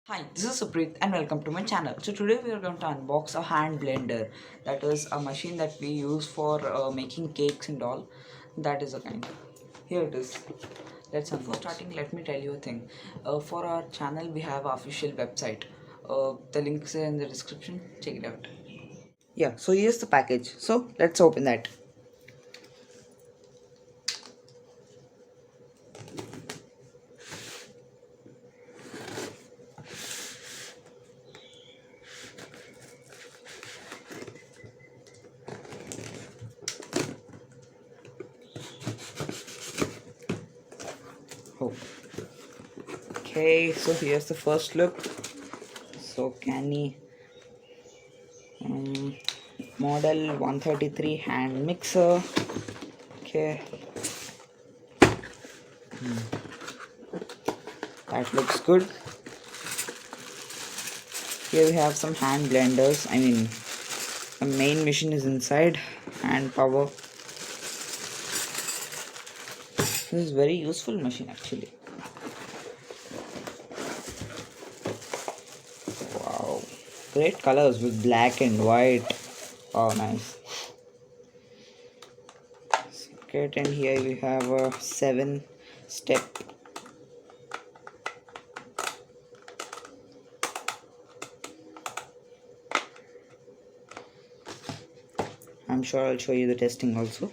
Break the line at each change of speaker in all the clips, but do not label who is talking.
Hi, this is Supreet and welcome to my channel. So today we are going to unbox a hand blender. That is a machine that we use for making cakes and all. That is a kind. Here it is. Let's unbox. Before starting, let me tell you a thing. For our channel, we have an official website. The link is in the description. Check it out. Yeah, so here's the package. So let's open that. Oh. Okay, so here's the first look. So canny. Um, Model 133 hand mixer. Okay, that looks good. Here we have some hand blenders. The main machine is inside. Hand power. This is very useful machine actually. Wow, great colors with black and white. Oh, nice. Circuit, and here we have a 7-step. I'm sure I'll show you the testing also.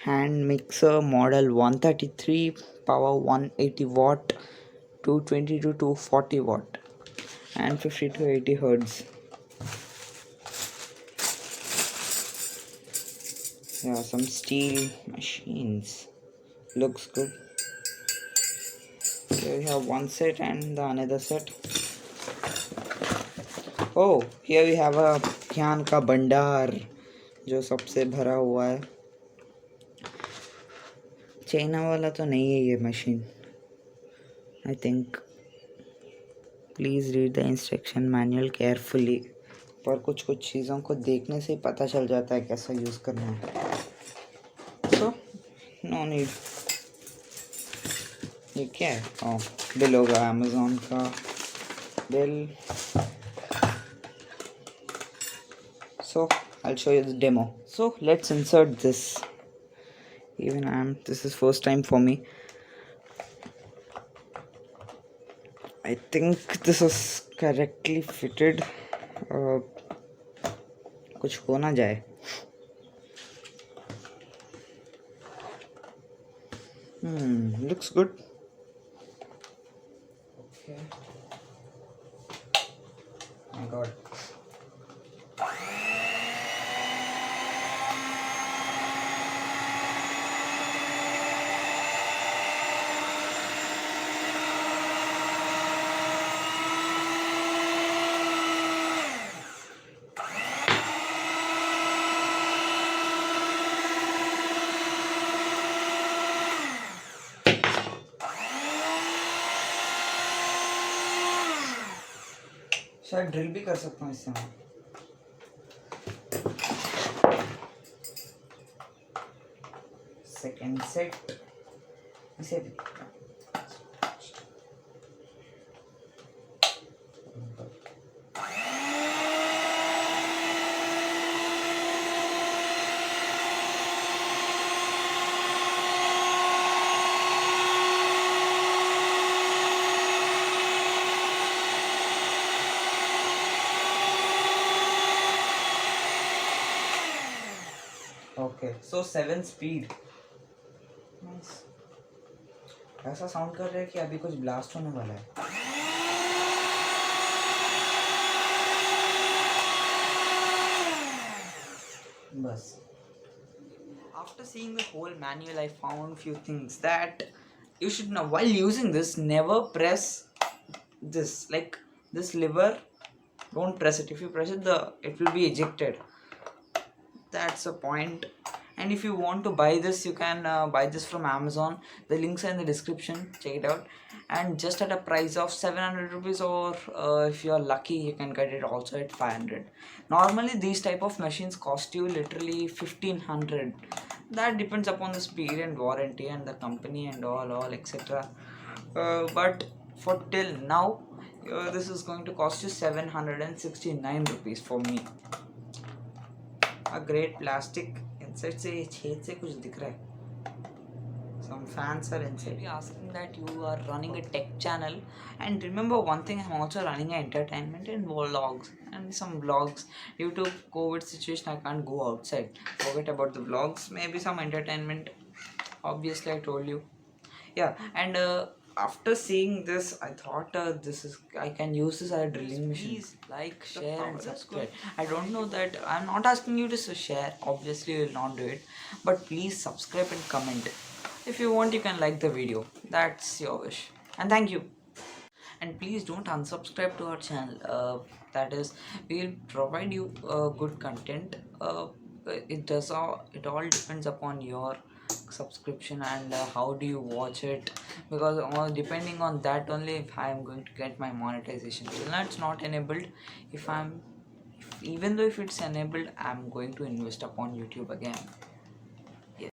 Hand mixer model 133, power 180 watt, 220 to 240 watt, and 50 to 80 hertz. Yeah, some steel machines. Looks good. Here we have one set and the another set. Oh, here we have a ज्ञान का भंडार जो सबसे भरा हुआ है. China वाला तो नहीं है ये machine. I think. Please read the instruction manual carefully. पर कुछ चीज़ों को देखने से ही पता चल जाता है कैसा यूज़ करना है. So, no need. ये क्या है? Oh, बिल होगा अमेज़ॉन का bill. So I'll show you the demo. So let's insert this. This is first time for me. I think this is correctly fitted. कुछ हो ना जाए. Looks good. Okay. My God. शायद drill भी कर सकता हूँ इससे. सेकेंड सेट इसे भी. Okay, so 7 speed. Nice. ऐसा साउंड कर रहा है कि अभी कुछ ब्लास्ट होने वाला है. बस. After seeing the whole manual, I found few things that you should know while using this. Never press this, like this lever. Don't press it. If you press it, it will be ejected. That's a point. And if you want to buy this, you can buy this from Amazon. The links are in the description. Check it out. And just at a price of 700 rupees, or if you're lucky, you can get it also at 500. Normally these type of machines cost you literally 1500. That depends upon the speed and warranty and the company and all etc. But for till now, This is going to cost you 769 rupees for me. A great plastic. Inside से छेद से कुछ दिख रहा है. Some fans are inside. Maybe asking that you are running a tech channel, and remember one thing, I'm also running an entertainment and vlogs and some vlogs. Due to COVID situation, I can't go outside. Forget about the vlogs. Maybe some entertainment. Obviously, I told you. Yeah, and after seeing this, I thought I can use this as a drilling machine. Please like, share, and subscribe. I don't know that I'm not asking you to share. Obviously, you will not do it, but please subscribe and comment. If you want, you can like the video. That's your wish. And thank you. And please don't unsubscribe to our channel. That is, we will provide you good content. It all depends upon your subscription and how do you watch it, because depending on that only if I am going to get my monetization. Till now it's not enabled. Even though if it's enabled, I'm going to invest upon YouTube again. Yeah.